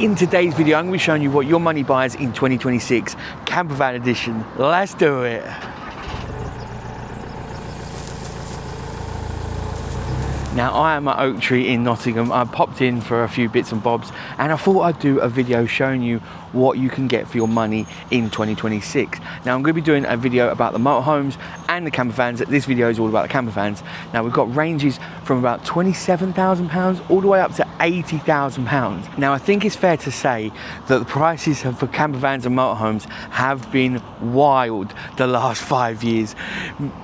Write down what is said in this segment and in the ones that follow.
in today's video, I'm going to be showing you what your money buys in 2026 Campervan edition. Let's do it. Now, I am at Oak Tree in Nottingham. I popped in for a few bits and bobs and I thought I'd do a video showing you what you can get for your money in 2026. Now, I'm going to be doing a video about the motorhomes and the campervans. This video is all about the campervans. Now, we've got ranges from about £27,000 all the way up to £80,000. Now, I think it's fair to say that the prices for campervans and motorhomes have been wild the last 5 years.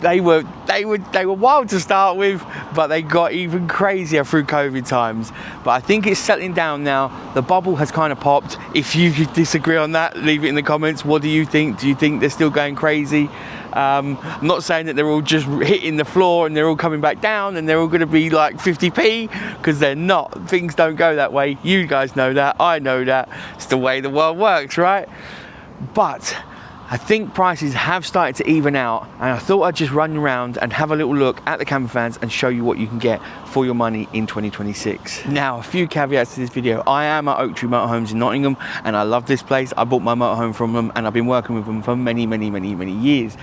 They were wild to start with, but they got even crazier through COVID times. But I think it's settling down now. The bubble has kind of popped. If you disagree on that, leave it in the comments. What do you think? Do you think they're still going crazy? I'm not saying that they're all just hitting the floor and they're all coming back down and they're all going to be like 50p, because they're not. Things don't go that way. You guys know that. I know that. It's the way the world works, right? But I think prices have started to even out, and I thought I'd just run around and have a little look at the campervans and show you what you can get for your money in 2026. Now, a few caveats to this video. I am at Oak Tree Motorhomes in Nottingham and I love this place. I bought my motorhome from them and I've been working with them for many years.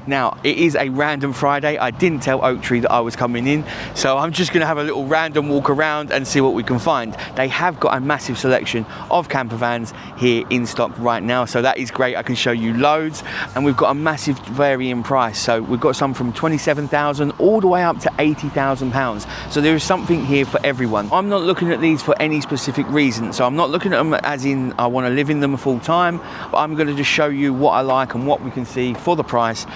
Now, it is a random Friday. I didn't tell Oak Tree that I was coming in, so I'm just going to have a little random walk around and see what we can find. They have got a massive selection of campervans here in stock right now, so that is great. I can show you loads, and we've got a massive varying price. So we've got some from £27,000 all the way up to £80,000. So there is something here for everyone. I'm not looking at these for any specific reason, so I'm not looking at them as in I want to live in them full time, but I'm going to just show you what I like and what we can see for the price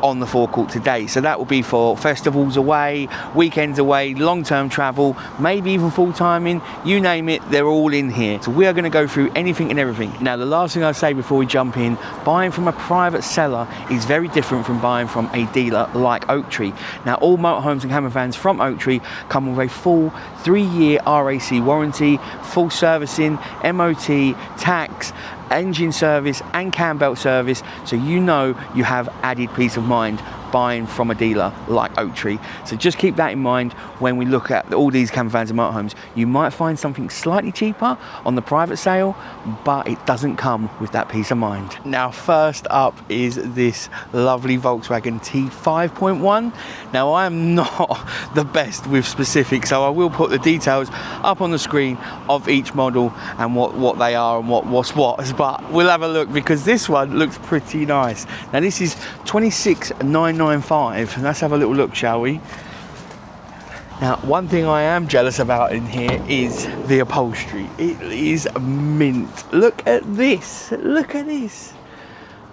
on the forecourt today. So that will be for festivals away, weekends away, long-term travel, maybe even full-timing, you name it, they're all in here. So we are going to go through anything and everything. Now, the last thing I'll say before we jump in, buying from a private seller is very different from buying from a dealer like Oak Tree. Now, all motorhomes and campervans from Oak Tree come with a full 3-year RAC warranty, full servicing, MOT, tax, engine service and cam belt service, so you know you have added peace of mind buying from a dealer like Oak Tree. So just keep that in mind when we look at all these campervans and motorhomes. You might find something slightly cheaper on the private sale, but it doesn't come with that peace of mind. Now, first up is this lovely Volkswagen T5.1. Now, I am not the best with specifics, so I will put the details up on the screen of each model and what they are and what's what, but we'll have a look because this one looks pretty nice. Now, this is 26,995. Let's have a little look, shall we? Now, one thing I am jealous about in here is the upholstery. It is mint. Look at this. Look at this.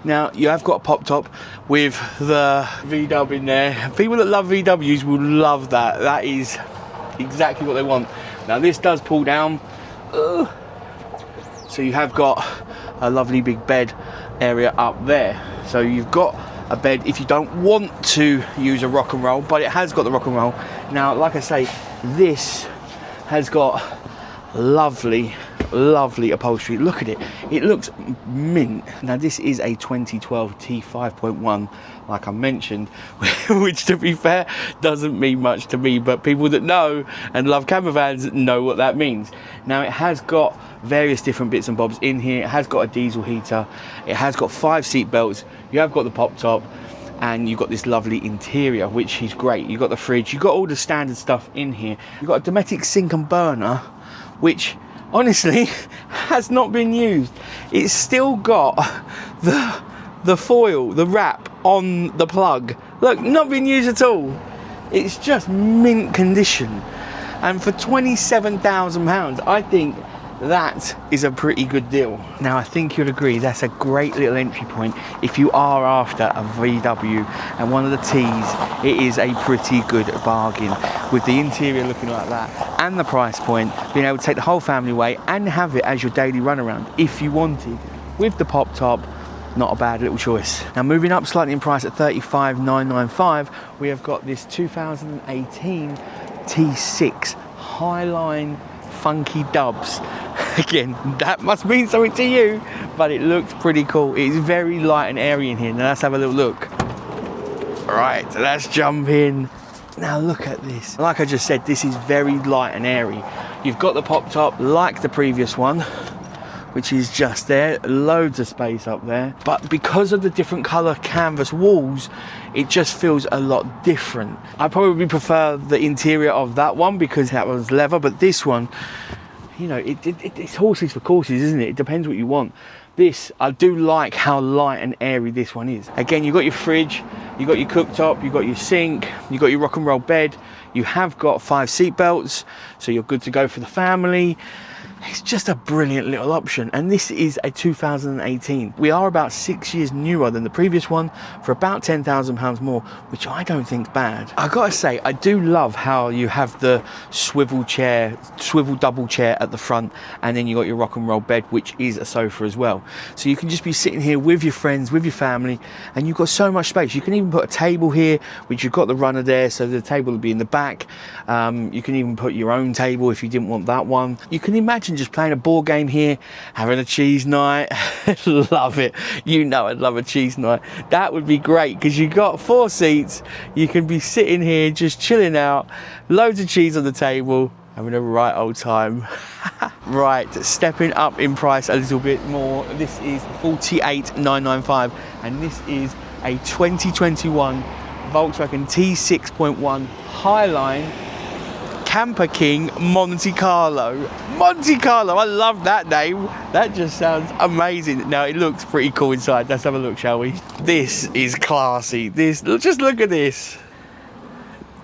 Now, you have got a pop top with the VW in there. People that love VWs will love that. That is exactly what they want. Now, this does pull down. So you have got a lovely big bed area up there. So you've got a bed if you don't want to use a rock and roll, but it has got the rock and roll. Now, like I say, this has got lovely upholstery. Look at it, it looks mint. Now, this is a 2012 T5.1, like I mentioned, which, to be fair, doesn't mean much to me, but people that know and love campervans know what that means. Now, it has got various different bits and bobs in here. It has got a diesel heater, it has got 5 seat belts, you have got the pop top, and you've got this lovely interior, which is great. You've got the fridge, you've got all the standard stuff in here. You've got a Dometic sink and burner, which honestly has not been used. It's still got the foil, the wrap on the plug. Look, not been used at all. It's just mint condition, and for £27,000 I think that is a pretty good deal. Now, I think you'll agree that's a great little entry point if you are after a VW and one of the T's. It is a pretty good bargain with the interior looking like that and the price point, being able to take the whole family away and have it as your daily runaround if you wanted, with the pop top. Not a bad little choice. Now, moving up slightly in price at $35,995, we have got this 2018 T6 Highline funky dubs. Again, that must mean something to you, but it looks pretty cool. It's very light and airy in here. Now, let's have a little look. All right, let's jump in. Now, look at this. Like I just said, this is very light and airy. You've got the pop top like the previous one. which is just there, loads of space up there. But because of the different colour canvas walls, it just feels a lot different. I probably prefer the interior of that one because that was leather, but this one, you know, it's horses for courses, isn't it? It depends what you want. This, I do like how light and airy this one is. Again, you've got your fridge, you've got your cooktop, you've got your sink, you've got your rock and roll bed, you have got 5 seat belts, so you're good to go for the family. It's just a brilliant little option, and this is a 2018. We are about 6 years newer than the previous one for about £10,000 more, which I don't think's bad. I gotta say, I do love how you have the swivel double chair at the front, and then you got your rock and roll bed, which is a sofa as well. So you can just be sitting here with your friends, with your family, and you've got so much space. You can even put a table here, which you've got the runner there, so the table will be in the back. You can even put your own table if you didn't want that one. You can imagine just playing a board game here, having a cheese night. Love it. You know I'd love a cheese night. That would be great because you got 4 seats. You can be sitting here just chilling out, loads of cheese on the table, having a right old time. Right, stepping up in price a little bit more. This is 48,995, and this is a 2021 Volkswagen T6.1 Highline Camper King Monte Carlo. Monte Carlo, I love that name. That just sounds amazing. Now it looks pretty cool inside. Let's have a look, shall we? This is classy. Just look at this.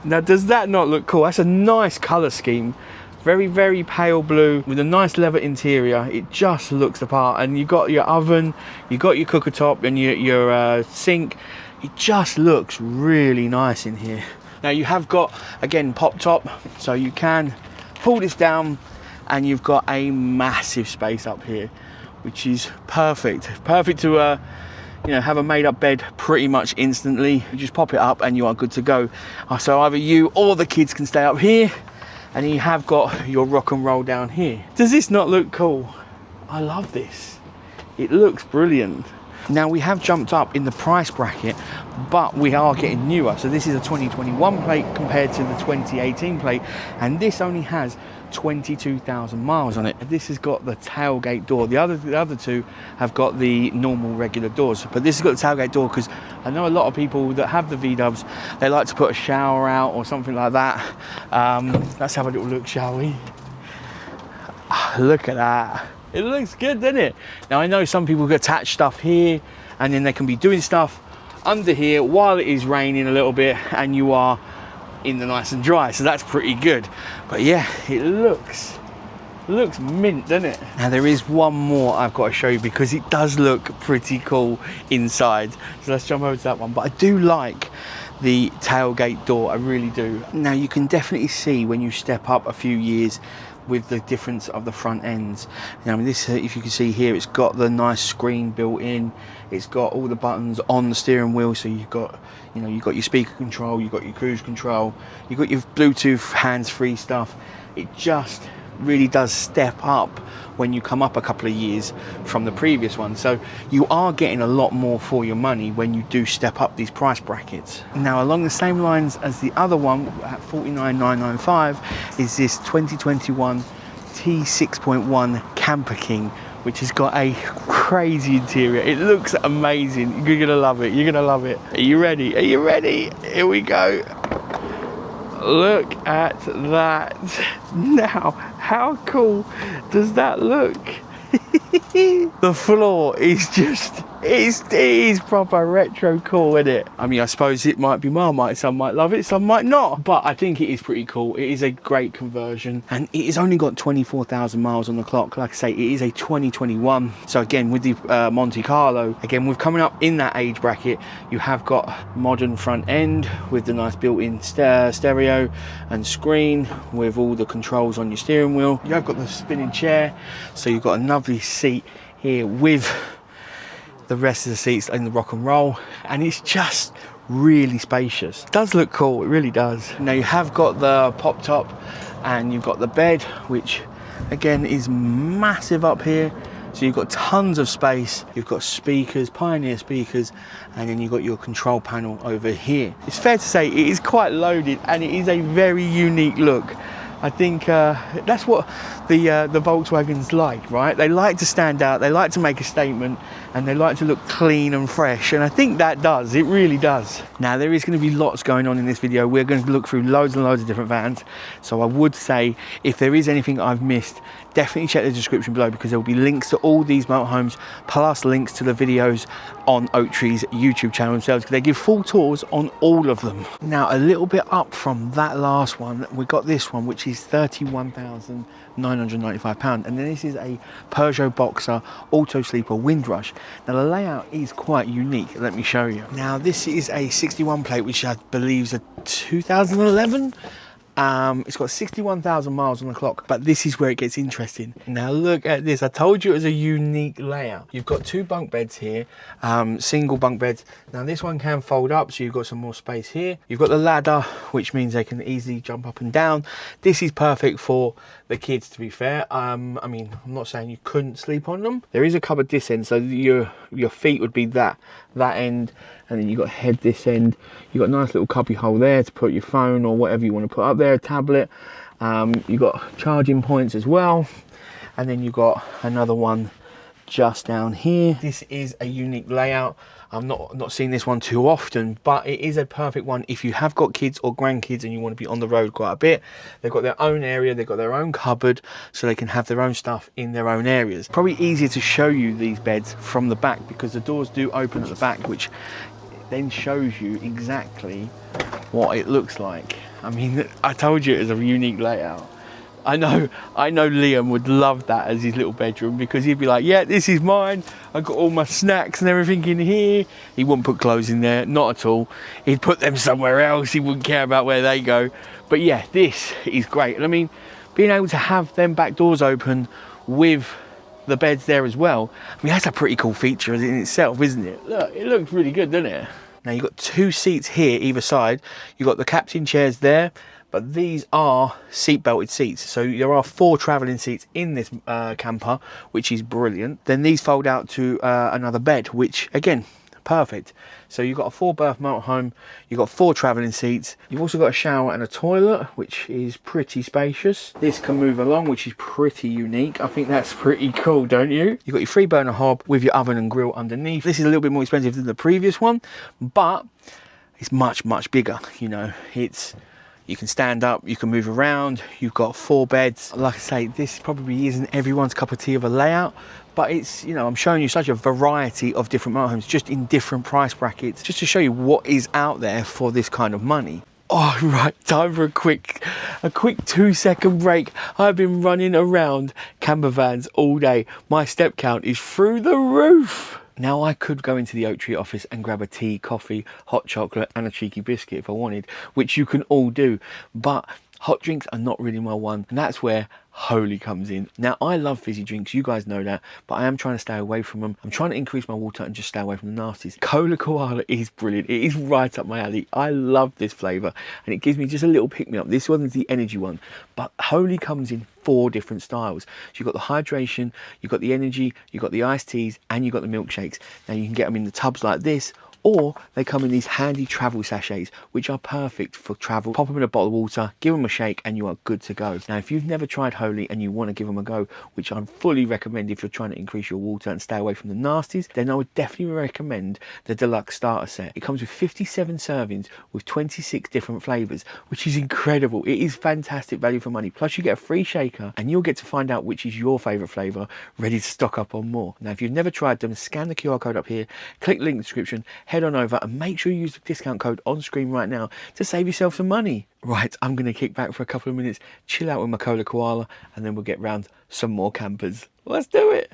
Now does that not look cool? That's a nice colour scheme. Very, very pale blue with a nice leather interior. It just looks the part. And you've got your oven, you've got your cooker top and your sink. It just looks really nice in here. Now you have got, again, pop top, so you can pull this down and you've got a massive space up here, which is perfect. Perfect to you know, have a made up bed pretty much instantly. You just pop it up and you are good to go. So either you or the kids can stay up here, and you have got your rock and roll down here. Does this not look cool? I love this. It looks brilliant. Now we have jumped up in the price bracket, but we are getting newer. So this is a 2021 plate compared to the 2018 plate, and this only has 22,000 miles on it. This has got the tailgate door. The other two have got the normal regular doors, but this has got the tailgate door because I know a lot of people that have the V-dubs, they like to put a shower out or something like that. Let's have a little look, shall we? Look at that. It looks good, doesn't it? Now I know some people attach stuff here and then they can be doing stuff under here while it is raining a little bit and you are in the nice and dry, so that's pretty good. But yeah, it looks mint, doesn't it? Now there is one more I've got to show you because it does look pretty cool inside. So let's jump over to that one. But I do like the tailgate door, I really do. Now you can definitely see when you step up a few years with the difference of the front ends. Now, I mean, this, if you can see here, it's got the nice screen built in. It's got all the buttons on the steering wheel, so you've got, you know, you've got your speaker control, you've got your cruise control, you've got your Bluetooth hands-free stuff. It just really does step up when you come up a couple of years from the previous one. So you are getting a lot more for your money when you do step up these price brackets. Now, along the same lines as the other one at 49,995 is this 2021 T6.1 Camper King, which has got a crazy interior. It looks amazing. You're gonna love it. You're gonna love it. Are you ready? Are you ready? Here we go. Look at that. Now, how cool does that look? The floor is just, it is proper retro cool, isn't it? I mean, I suppose it might be Marmite. Some might love it, some might not. But I think it is pretty cool. It is a great conversion. And it has only got 24,000 miles on the clock. Like I say, it is a 2021. So again, with the Monte Carlo, again, with coming up in that age bracket, you have got modern front end with the nice built-in stereo and screen with all the controls on your steering wheel. You have got the spinning chair. So you've got a lovely seat here with the rest of the seats in the rock and roll, and it's just really spacious. It does look cool, it really does. Now you have got the pop top and you've got the bed, which again is massive up here. So you've got tons of space, you've got speakers, Pioneer speakers, and then you've got your control panel over here. It's fair to say it is quite loaded and it is a very unique look. I think that's what the Volkswagens like, right? They like to stand out, they like to make a statement, and they like to look clean and fresh, and I think that does, it really does. Now there is going to be lots going on in this video. We're going to look through loads and loads of different vans, so I would say if there is anything I've missed, definitely check the description below, because there will be links to all these motorhomes, plus links to the videos on Oaktree's YouTube channel themselves, because they give full tours on all of them. Now a little bit up from that last one, we got this one, which is £31,995, and then this is a Peugeot Boxer Auto-Sleeper Windrush. Now the layout is quite unique, let me show you. Now this is a 61 plate, which I believe is a 2011. It's got 61,000 miles on the clock, but this is where it gets interesting. Now look at this. I told you it was a unique layout. You've got two bunk beds here, single bunk beds. Now this one can fold up, so you've got some more space here. You've got the ladder, which means they can easily jump up and down. This is perfect for the kids, to be fair. I mean, I'm not saying you couldn't sleep on them. There is a cupboard this end, so your feet would be that end, and then you've got head this end. You've got a nice little cubby hole there to put your phone or whatever you want to put up there, a tablet. You've got charging points as well, and then you've got another one just down here. This is a unique layout. I've not seen this one too often, but it is a perfect one if you have got kids or grandkids and you want to be on the road quite a bit. They've got their own area, they've got their own cupboard, so they can have their own stuff in their own areas. Probably easier to show you these beds from the back, because the doors do open at the back, which then shows you exactly what it looks like. I mean, I told you it was a unique layout. I know Liam would love that as his little bedroom, because he'd be like, yeah, this is mine. I've got all my snacks and everything in here. He wouldn't put clothes in there, not at all. He'd put them somewhere else. He wouldn't care about where they go. But yeah, this is great. And I mean, being able to have them back doors open with the beds there as well, I mean, that's a pretty cool feature in itself, isn't it? Look, it looks really good, doesn't it? Now you've got two seats here either side. You've got the captain chairs there, but these are seat belted seats, so there are 4 travelling seats in this camper, which is brilliant. Then these fold out to another bed, which again, perfect. So you've got a 4-berth motorhome, you've got 4 travelling seats, you've also got a shower and a toilet, which is pretty spacious. This can move along, which is pretty unique. I think that's pretty cool, don't you? You've got your 3-burner hob with your oven and grill underneath. This is a little bit more expensive than the previous one, but it's much bigger. You know, you can stand up, you can move around, you've got 4 beds. Like I say, this probably isn't everyone's cup of tea of a layout, but it's, you know, I'm showing you such a variety of different motorhomes, just in different price brackets, just to show you what is out there for this kind of money. Oh, right, time for a quick 2-second break. I've been running around Campervans all day. My step count is through the roof. Now I could go into the Oaktree office and grab a tea, coffee, hot chocolate and a cheeky biscuit if I wanted, which you can all do, but hot drinks are not really my one, and that's where Holy comes in. Now I love fizzy drinks, you guys know that, but I am trying to stay away from them. I'm trying to increase my water and just stay away from the nasties. Cola Koala is brilliant. It is right up my alley. I love this flavour, and it gives me just a little pick-me-up. This one's the energy one, but Holy comes in 4 different styles. So you've got the hydration, you've got the energy, you've got the iced teas, and you've got the milkshakes. Now you can get them in the tubs like this, or they come in these handy travel sachets, which are perfect for travel. Pop them in a bottle of water, give them a shake, and you are good to go. Now, if you've never tried Holy and you want to give them a go, which I fully recommend if you're trying to increase your water and stay away from the nasties, then I would definitely recommend the deluxe starter set. It comes with 57 servings with 26 different flavours, which is incredible. It is fantastic value for money. Plus you get a free shaker, and you'll get to find out which is your favourite flavour, ready to stock up on more. Now, if you've never tried them, scan the QR code up here, click the link in the description, head on over and make sure you use the discount code on screen right now to save yourself some money. Right, I'm going to kick back for a couple of minutes, chill out with my Cola Koala, and then we'll get round some more campers. Let's do it.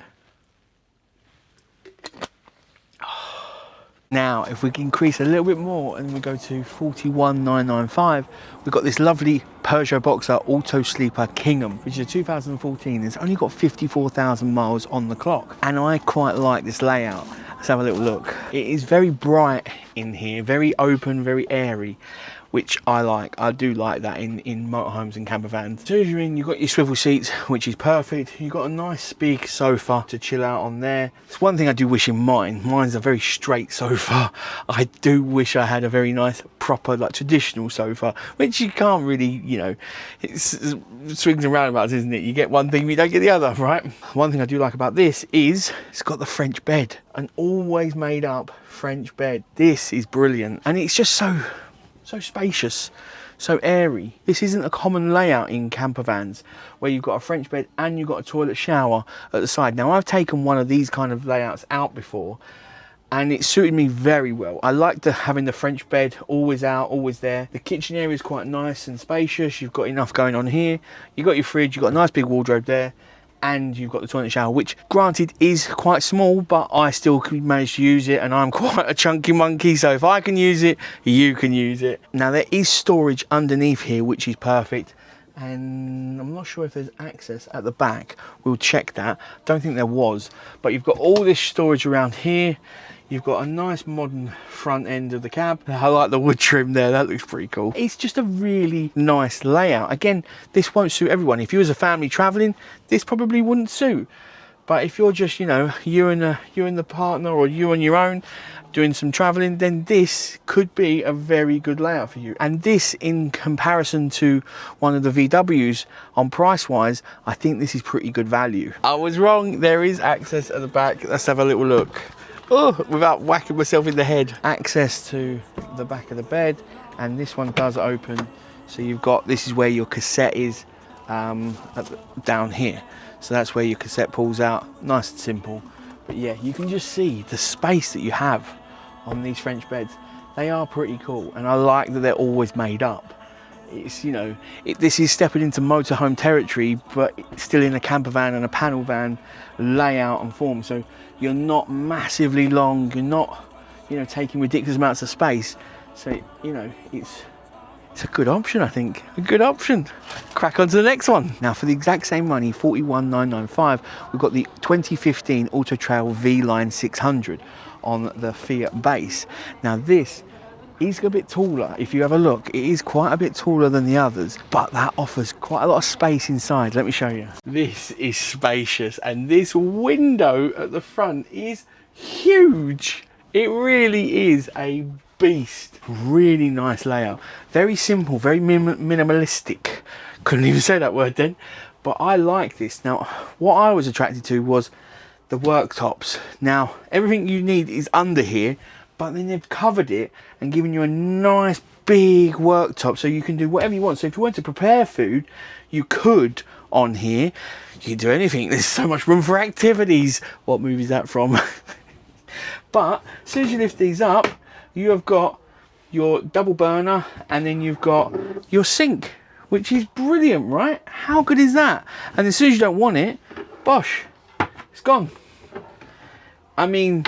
Now, if we can increase a little bit more and we go to 41,995, we've got this lovely Peugeot Boxer Auto-Sleeper Kingham, which is a 2014. It's only got 54,000 miles on the clock, and I quite like this layout. Let's have a little look. It is very bright in here, very open, very airy, which I like. I do like that in motorhomes and campervans. As soon as you're in, you've got your swivel seats, which is perfect. You've got a nice big sofa to chill out on there. It's one thing I do wish in mine. Mine's a very straight sofa. I do wish I had a very nice, proper, like traditional sofa, which you can't really, you know, it's swings and roundabouts, isn't it? You get one thing, you don't get the other, right? One thing I do like about this is it's got the French bed, an always made up French bed. This is brilliant, and it's just so spacious, so airy. This isn't a common layout in campervans where you've got a French bed and you've got a toilet shower at the side. Now, I've taken one of these kind of layouts out before and it suited me very well. I like having the French bed always out, always there. The kitchen area is quite nice and spacious. You've got enough going on here. You've got your fridge, you've got a nice big wardrobe there, and you've got the toilet shower, which granted is quite small, but I still can manage to use it, and I'm quite a chunky monkey, so if I can use it, you can use it. Now, there is storage underneath here, which is perfect, and I'm not sure if there's access at the back. We'll check that. Don't think there was, but you've got all this storage around here. You've got a nice modern front end of the cab. I like the wood trim there, that looks pretty cool. It's just a really nice layout. Again, this won't suit everyone. If you was a family traveling, this probably wouldn't suit. But if you're just, you know, you and the partner, or you on your own doing some traveling, then this could be a very good layout for you. And this, in comparison to one of the VWs on price wise, I think this is pretty good value. I was wrong, there is access at the back. Let's have a little look. Oh, without whacking myself in the head. Access to the back of the bed, and this one does open. So you've got, this is where your cassette is, down here. So that's where your cassette pulls out, nice and simple. But yeah, you can just see the space that you have on these French beds. They are pretty cool, and I like that they're always made up. It's, you know, this is stepping into motorhome territory, but still in a camper van and a panel van layout and form. So you're not massively long, you're not, you know, taking ridiculous amounts of space. So, you know, it's a good option, I think. A good option. Crack on to the next one. Now, for the exact same money, 41,995, we've got the 2015 Auto Trail V-Line 600 on the Fiat base. Now, this is a bit taller. If you have a look, it is quite a bit taller than the others, but that offers quite a lot of space inside. Let me show you. This is spacious, and this window at the front is huge. It really is a beast. Really nice layout. Very simple, very minimalistic. Couldn't even say that word then, but I like this. Now, what I was attracted to was the worktops. Now, everything you need is under here, but then they've covered it and given you a nice big worktop, so you can do whatever you want. So if you want to prepare food, you could on here. You can do anything. There's so much room for activities. What movie is that from? But as soon as you lift these up, you have got your double burner, and then you've got your sink, which is brilliant, right? How good is that? And as soon as you don't want it, bosh, it's gone. I mean,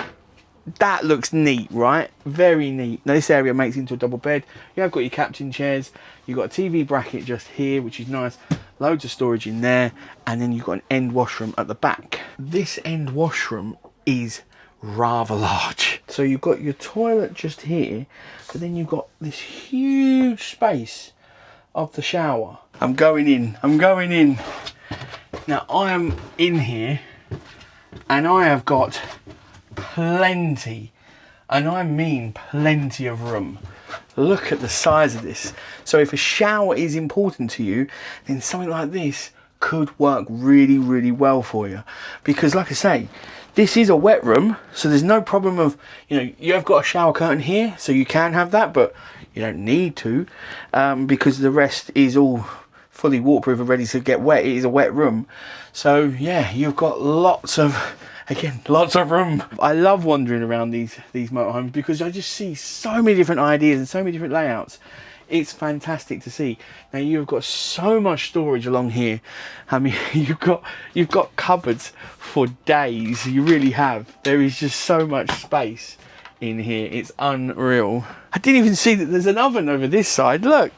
that looks neat, right? Very neat. Now, this area makes it into a double bed. You have got your captain chairs. You've got a TV bracket just here, which is nice. Loads of storage in there. And then you've got an end washroom at the back. This end washroom is rather large. So you've got your toilet just here, but then you've got this huge space of the shower. I'm going in. Now, I am in here, and I have got plenty, and I mean plenty of room. Look at the size of this. So if a shower is important to you, then something like this could work really, really well for you. Because like I say, this is a wet room, so there's no problem of, you know, you have got a shower curtain here, so you can have that, but you don't need to, because the rest is all fully waterproof and ready to get wet. It is a wet room. So yeah, you've got lots of room. I love wandering around these motorhomes because I just see so many different ideas and so many different layouts. It's fantastic to see. Now, you've got so much storage along here. I mean, you've got cupboards for days. You really have. There is just so much space in here. It's unreal. I didn't even see that there's an oven over this side. Look.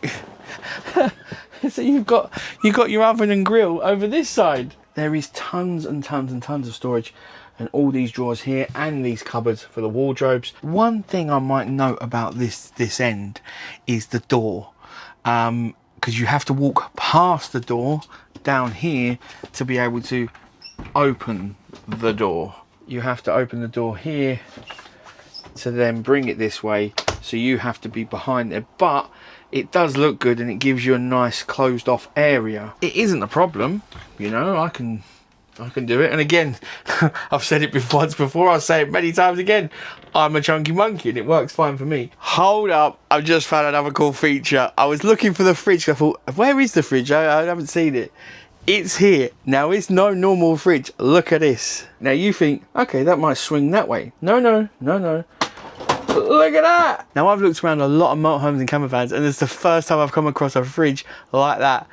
So you've got your oven and grill over this side. there is tons and tons and tons of storage, and all these drawers here and these cupboards for the wardrobes. One thing I might note about this end is the door, because you have to walk past the door down here to be able to open the door. You have to open the door here to then bring it this way, so you have to be behind there, but it does look good and it gives you a nice closed off area. It isn't a problem, you know, I can do it. And again, I've said it once before, I'll say it many times again, I'm a chunky monkey and it works fine for me. Hold up, I've just found another cool feature. I was looking for the fridge, I thought, where is the fridge? I haven't seen it. It's here. Now, it's no normal fridge. Look at this. Now you think, okay, that might swing that way. No, no, no, no. Look at that. Now, I've looked around a lot of motorhomes and campervans, and it's the first time I've come across a fridge like that.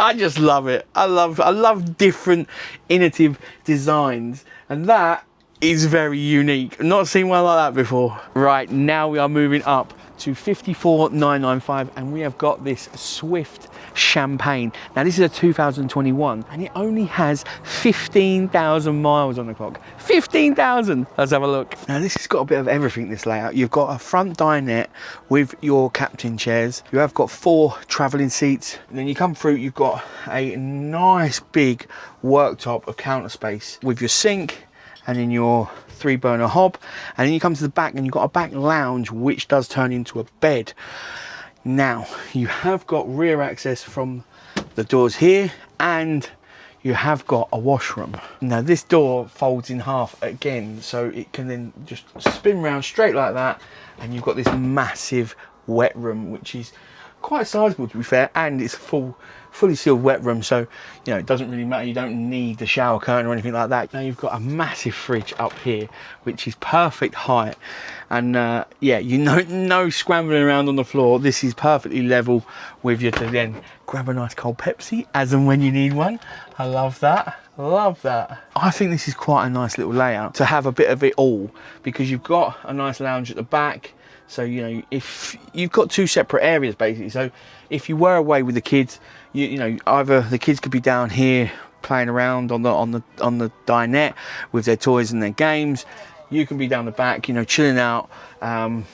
I just love it. I love different innovative designs, and that is very unique. I've not seen one like that before. Right, now we are moving up to 54,995, and we have got this Swift Champagne. Now this is a 2021 and it only has 15,000 miles on the clock. 15,000. Let's have a look. Now this has got a bit of everything, this layout. You've got a front dinette with your captain chairs. You have got 4 travelling seats, and then you come through, you've got a nice big worktop of counter space with your sink and then your 3-burner hob, and then you come to the back and you've got a back lounge which does turn into a bed. Now you have got rear access from the doors here, and you have got a washroom. Now this door folds in half again, so it can then just spin round straight like that, and you've got this massive wet room which is quite sizable, to be fair, and it's a fully sealed wet room, so you know it doesn't really matter, you don't need the shower curtain or anything like that. Now you've got a massive fridge up here which is perfect height, and yeah, you know, no scrambling around on the floor. This is perfectly level with you to then grab a nice cold Pepsi as and when you need one. I love that. Love that. I think this is quite a nice little layout to have a bit of it all, because you've got a nice lounge at the back. So, you know, if you've got 2 separate areas basically, so if you were away with the kids, you know, either the kids could be down here playing around on the dinette with their toys and their games. You can be down the back, you know, chilling out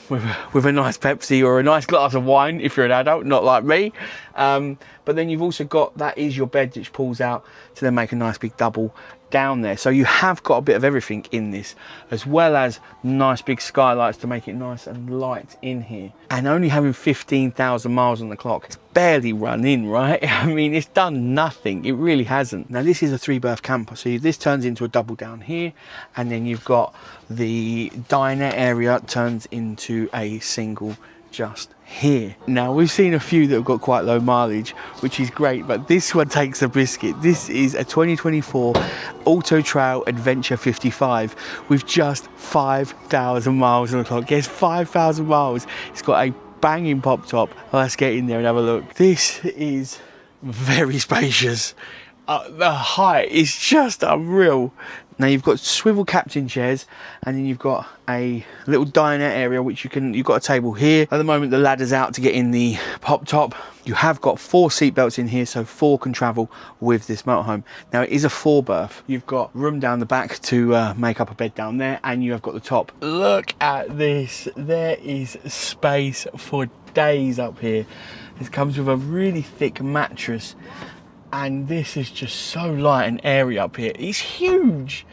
with a nice Pepsi or a nice glass of wine if you're an adult, not like me. But then you've also got, that is your bed, which pulls out to then make a nice big double down there. So you have got a bit of everything in this, as well as nice big skylights to make it nice and light in here. And only having 15,000 miles on the clock, it's barely run in, right? I mean, it's done nothing. It really hasn't. Now this is a 3-berth camper, so this turns into a double down here, and then you've got the dinette area turns into a single just here. Now we've seen a few that have got quite low mileage, which is great, but this one takes a biscuit. This is a 2024 Auto Trail Adventure 55 with just 5,000 miles on the clock. Yes, 5,000 miles. It's got a banging pop top. Let's get in there and have a look. This is very spacious. The height is just unreal. Now you've got swivel captain chairs, and then you've got a little dinette area which you've got a table here. At the moment the ladder's out to get in the pop top. You have got 4 seat belts in here, so 4 can travel with this motorhome. Now it is a 4-berth. You've got room down the back to make up a bed down there, and you have got the top. Look at this. There is space for days up here. This comes with a really thick mattress, and this is just so light and airy up here. It's huge.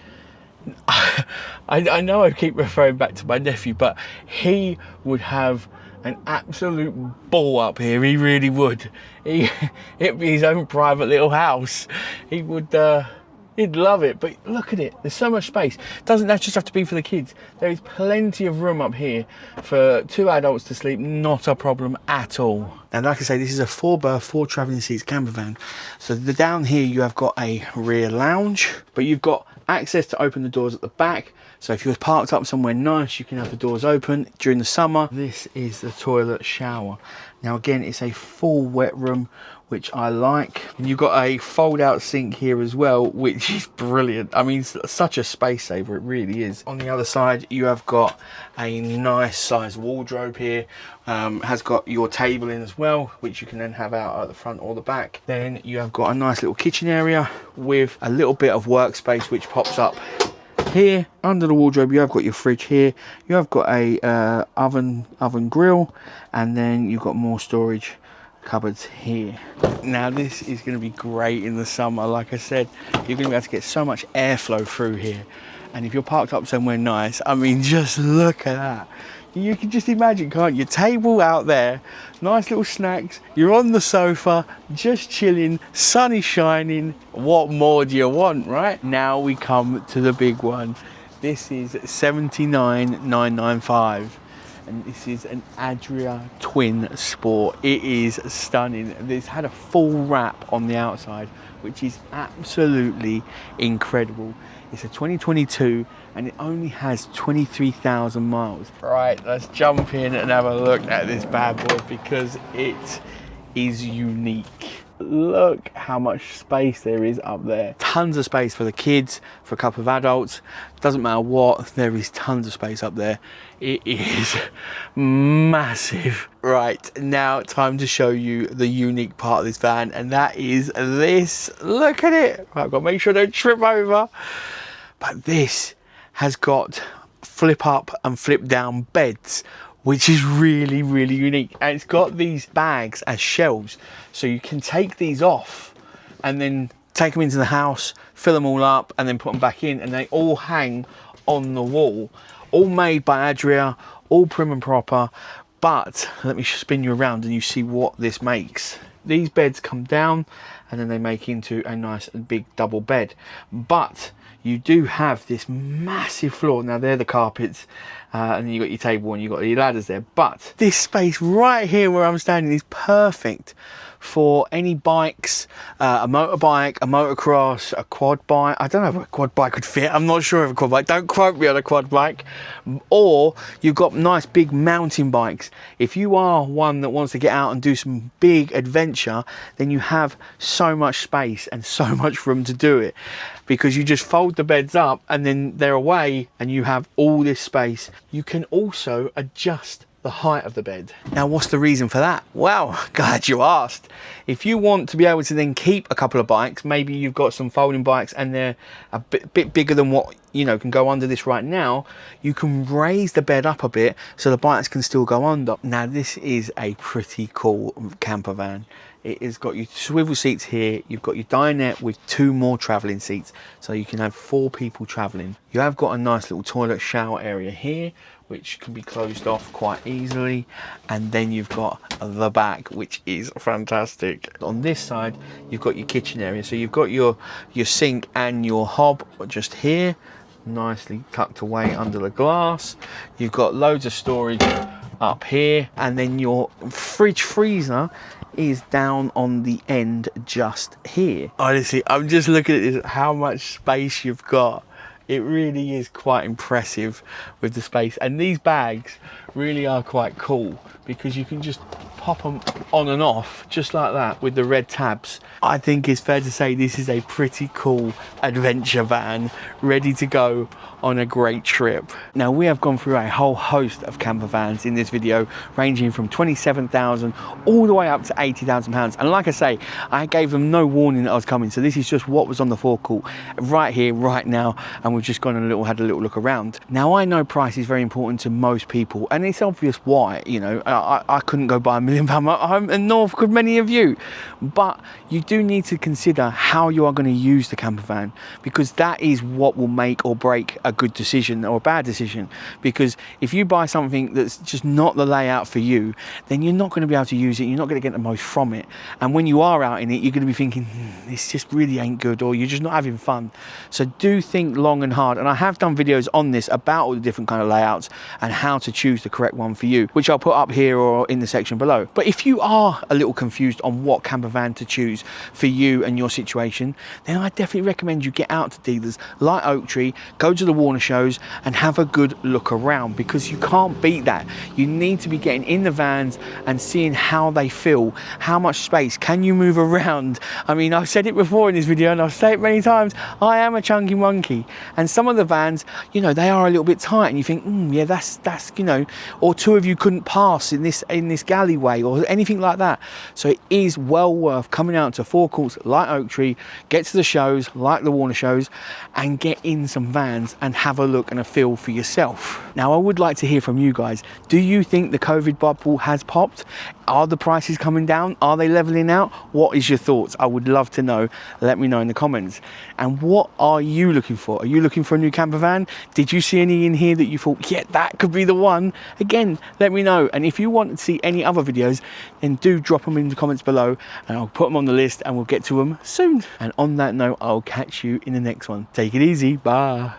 I know I keep referring back to my nephew, but he would have an absolute ball up here. He really would. It'd be his own private little house. He would, he'd love it. But look at it. There's so much space. Doesn't that just have to be for the kids? There is plenty of room up here for 2 adults to sleep. Not a problem at all. Now, like I say, this is a 4-berth, 4 travelling seats camper van. So down here you have got a rear lounge, but you've got access to open the doors at the back. So if you're parked up somewhere nice, you can have the doors open during the summer. This is the toilet shower. Now again, it's a full wet room which I like. And you've got a fold out sink here as well, which is brilliant. I mean, it's such a space saver, it really is. On the other side, you have got a nice size wardrobe here. Has got your table in as well, which you can then have out at the front or the back. Then you have got a nice little kitchen area with a little bit of workspace which pops up here. Under the wardrobe you have got your fridge here, you have got a oven grill, and then you've got more storage cupboards here. Now this is going to be great in the summer. Like I said, you're going to be able to get so much airflow through here, and if you're parked up somewhere nice, I mean, just look at that. You can just imagine, can't you? Table out there, nice little snacks, you're on the sofa, just chilling, sun is shining. What more do you want, right? Now we come to the big one. This is 79,995. And this is an Adria Twin Sport. It is stunning. It's had a full wrap on the outside, which is absolutely incredible. It's a 2022 and it only has 23,000 miles. Right, let's jump in and have a look at this bad boy because it is unique. Look how much space there is up there. Tons of space for the kids, for a couple of adults. Doesn't matter what, there is tons of space up there. It is massive. Right, now time to show you the unique part of this van, and that is this. Look at it. Right, I've got to make sure I don't trip over. But this has got flip up and flip down beds, which is really, really unique. And it's got these bags as shelves, so you can take these off and then take them into the house, fill them all up, and then put them back in, and they all hang on the wall. All made by Adria, all prim and proper. But let me spin you around and you see what this makes. These beds come down and then they make into a nice big double bed. But you do have this massive floor. Now they're the carpets, and then you've got your table and you've got your ladders there. But this space right here where I'm standing is perfect for any bikes, a motorbike, a motocross, a quad bike. I don't know if a quad bike could fit. I'm not sure of a quad bike. Don't quote me on a quad bike. Or you've got nice big mountain bikes. If you are one that wants to get out and do some big adventure, then you have so much space and so much room to do it, because you just fold the beds up and then they're away and you have all this space. You can also adjust the height of the bed. Now, what's the reason for that? Well, glad you asked. If you want to be able to then keep a couple of bikes, maybe you've got some folding bikes and they're a bit bigger than what can go under this right now, you can raise the bed up a bit so the bikes can still go under. Now, this is a pretty cool camper van. It has got your swivel seats here, you've got your dinette with 2 more travelling seats, so you can have 4 people travelling. You have got a nice little toilet shower area here, which can be closed off quite easily, and then you've got the back, which is fantastic. On this side you've got your kitchen area, so you've got your sink and your hob just here, nicely tucked away under the glass. You've got loads of storage up here, and then your fridge freezer is down on the end just here. Honestly, I'm just looking at this, how much space you've got. It really is quite impressive with the space, and these bags really are quite cool because you can just pop them on and off just like that with the red tabs. I think it's fair to say this is a pretty cool adventure van ready to go on a great trip. Now, we have gone through a whole host of camper vans in this video, ranging from 27,000 all the way up to 80,000 pounds. And like I say, I gave them no warning that I was coming, so this is just what was on the forecourt right here, right now, and we've just gone and had a little look around. Now, I know price is very important to most people, and it's obvious why. I couldn't go buy £1 million motorhome, and nor could many of you. But you do need to consider how you are going to use the camper van, because that is what will make or break a good decision or a bad decision. Because if you buy something that's just not the layout for you, then you're not going to be able to use it, you're not going to get the most from it, and when you are out in it, you're going to be thinking, this just really ain't good, or you're just not having fun. So do think long and hard, and I have done videos on this about all the different kind of layouts and how to choose the correct one for you, which I'll put up here or in the section below. below. But if you are a little confused on what camper van to choose for you and your situation, then I definitely recommend you get out to dealers like Oaktree, go to the Warner shows and have a good look around, because you can't beat that. You need to be getting in the vans and seeing how they feel, how much space, can you move around? I mean, I've said it before in this video and I'll say it many times, I am a chunky monkey, and some of the vans, you know, they are a little bit tight and you think, yeah, that's you know, or two of you couldn't pass in this alleyway or anything like that. So it is well worth coming out to forecourts like Oaktree, get to the shows like the Warner shows and get in some vans and have a look and a feel for yourself. Now I would like to hear from you guys. Do you think the COVID bubble has popped? Are the prices coming down? Are they leveling out? What is your thoughts? I would love to know. Let me know in the comments. And what are you looking for? Are you looking for a new camper van? Did you see any in here that you thought, yeah, that could be the one? Again, let me know. And if you want to see any other videos, then do drop them in the comments below and I'll put them on the list and we'll get to them soon. And on that note, I'll catch you in the next one. Take it easy. Bye.